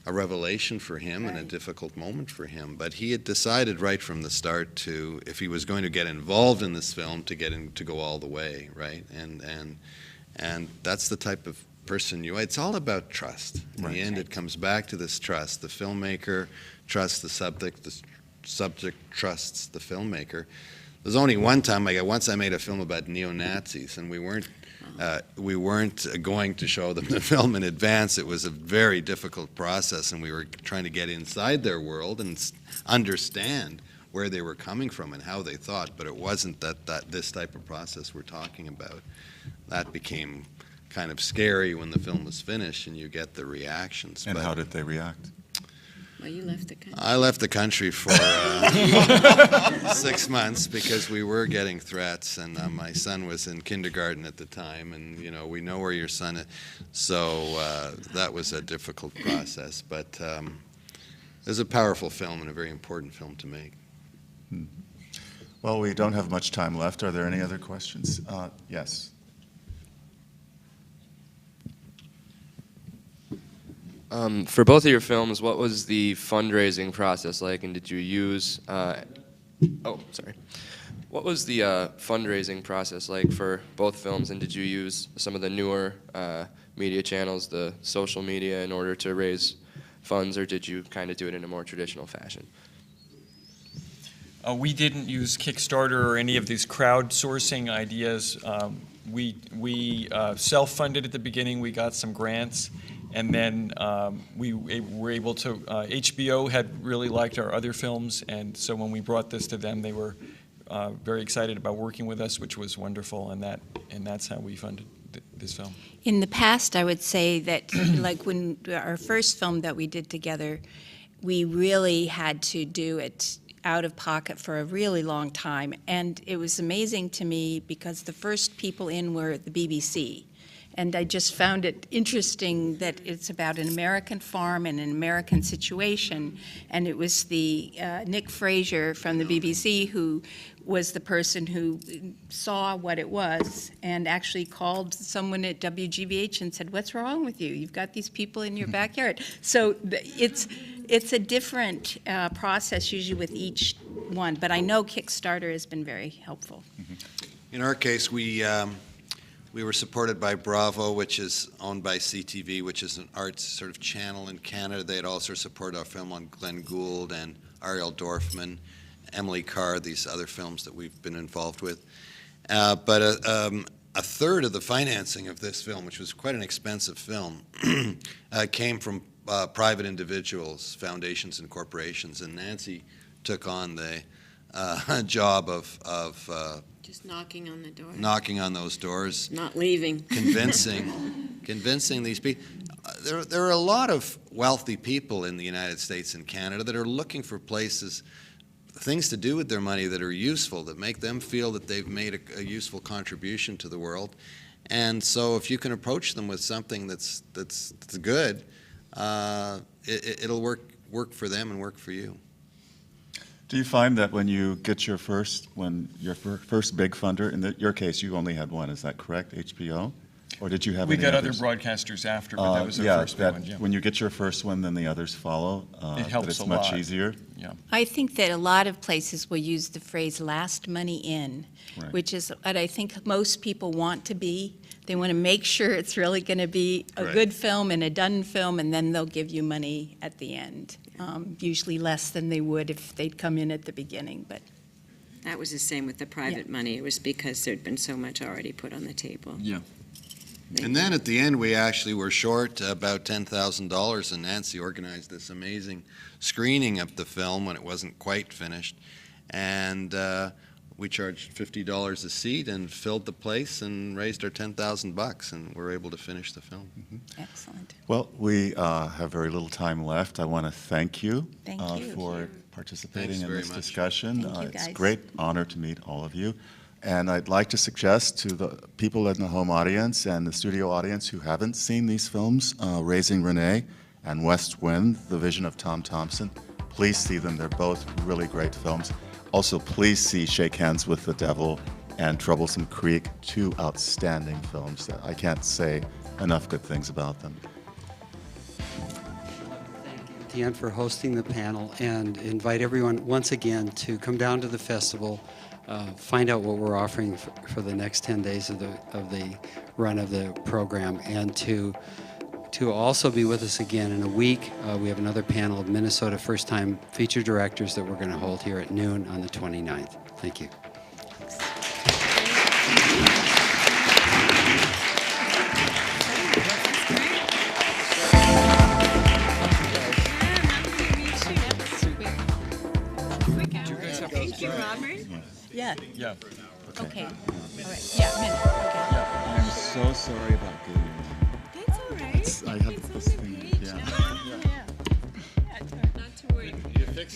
Speaker 3: a revelation for him and a difficult moment for him. But he had decided right from the start to, if he was going to get involved in this film, to go all the way, right? And that's the type of person it's all about trust. In the end, it comes back to this trust. The filmmaker trusts the subject trusts the filmmaker. There's only one time, once I made a film about neo-Nazis, and we weren't going to show them the film in advance. It was a very difficult process, and we were trying to get inside their world and understand where they were coming from and how they thought, but it wasn't this type of process we're talking about. That became kind of scary when the film was finished and you get the reactions.
Speaker 2: And how did they react?
Speaker 4: Well, you left the country.
Speaker 3: I left the country for 6 months because we were getting threats, and my son was in kindergarten at the time, and you know, we know where your son is. So that was a difficult process, but it was a powerful film and a very important film to make.
Speaker 2: Well, we don't have much time left. Are there any other questions? Yes.
Speaker 11: For both of your films, what was the fundraising process like, and did you use, what was the fundraising process like for both films, and did you use some of the newer media channels, the social media, in order to raise funds, or did you kind of do it in a more traditional fashion?
Speaker 6: We didn't use Kickstarter or any of these crowdsourcing ideas. We self-funded at the beginning. We got some grants. And then we were able to, HBO had really liked our other films, and so when we brought this to them, they were very excited about working with us, which was wonderful, and that's how we funded this film.
Speaker 5: In the past, I would say that, like when our first film that we did together, we really had to do it out of pocket for a really long time, and it was amazing to me because the first people in were the BBC. And I just found it interesting that it's about an American farm and an American situation. And it was the Nick Fraser from the BBC who was the person who saw what it was and actually called someone at WGBH and said, "What's wrong with you? You've got these people in your backyard." So it's a different process usually with each one. But I know Kickstarter has been very helpful.
Speaker 3: In our case, we were supported by Bravo, which is owned by CTV, which is an arts sort of channel in Canada. They had also supported our film on Glenn Gould and Ariel Dorfman, Emily Carr, these other films that we've been involved with. But a third of the financing of this film, which was quite an expensive film, came from private individuals, foundations, and corporations. And Nancy took on the job of
Speaker 4: just knocking on the door.
Speaker 3: Knocking on those doors.
Speaker 4: Not leaving.
Speaker 3: Convincing these people. There are a lot of wealthy people in the United States and Canada that are looking for places things to do with their money that are useful, that make them feel that they've made a useful contribution to the world. And so if you can approach them with something that's good, it'll work for them and work for you.
Speaker 2: Do you find that when you get your first big funder, in your case, you only had one, is that correct, HBO? Or did you have
Speaker 6: We
Speaker 2: any
Speaker 6: got
Speaker 2: others?
Speaker 6: other broadcasters after, but that was our first big one, yeah.
Speaker 2: When you get your first one, then the others follow.
Speaker 6: It helps
Speaker 2: but it's
Speaker 6: a
Speaker 2: much
Speaker 6: lot.
Speaker 2: easier.
Speaker 6: Yeah.
Speaker 5: I think that a lot of places will use the phrase last money in,
Speaker 2: Right.
Speaker 5: which is what I think most people want to be. They want to make sure it's really going to be a
Speaker 2: Right.
Speaker 5: good film and a done film, and then they'll give you money at the end. Usually less than they would if they'd come in at the beginning, but
Speaker 4: That was the same with the private money. It was because there'd been so much already put on the table.
Speaker 6: Yeah.
Speaker 3: And then at the end, we actually were short about $10,000, and Nancy organized this amazing screening of the film when it wasn't quite finished. And we charged $50 a seat and filled the place and raised our $10,000, and we're able to finish the film.
Speaker 5: excellent.
Speaker 2: Well, we have very little time left. I want to thank you,
Speaker 5: Thank you.
Speaker 2: for participating
Speaker 3: Thanks
Speaker 2: in
Speaker 3: very
Speaker 2: this
Speaker 3: much.
Speaker 2: discussion.
Speaker 5: Thank you,
Speaker 2: It's a
Speaker 5: guys.
Speaker 2: great honor to meet all of you. And I'd like to suggest to the people in the home audience and the studio audience who haven't seen these films, Raising Renee and West Wind, The Vision of Tom Thomson, please see them. They're both really great films. Also, please see Shake Hands with the Devil and Troublesome Creek, two outstanding films that I can't say enough good things about them.
Speaker 1: Jeanne, for hosting the panel, and invite everyone once again to come down to the festival, find out what we're offering for the next 10 days of the run of the program, and to also be with us again in a week. We have another panel of Minnesota first-time feature directors that we're going to hold here at noon on the 29th. Thank you.
Speaker 5: Thank you, Robert. Yeah,
Speaker 6: Yeah.
Speaker 5: okay. All right, yeah, a minute, okay.
Speaker 2: I'm so sorry about getting you.
Speaker 5: That's all right.
Speaker 2: I have this thing, yeah.
Speaker 5: Not to worry.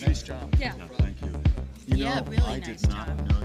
Speaker 6: Nice job.
Speaker 5: Yeah.
Speaker 2: Thank you. You
Speaker 5: Yeah,
Speaker 2: know,
Speaker 5: really
Speaker 2: I
Speaker 5: nice
Speaker 2: did not
Speaker 5: job.
Speaker 2: know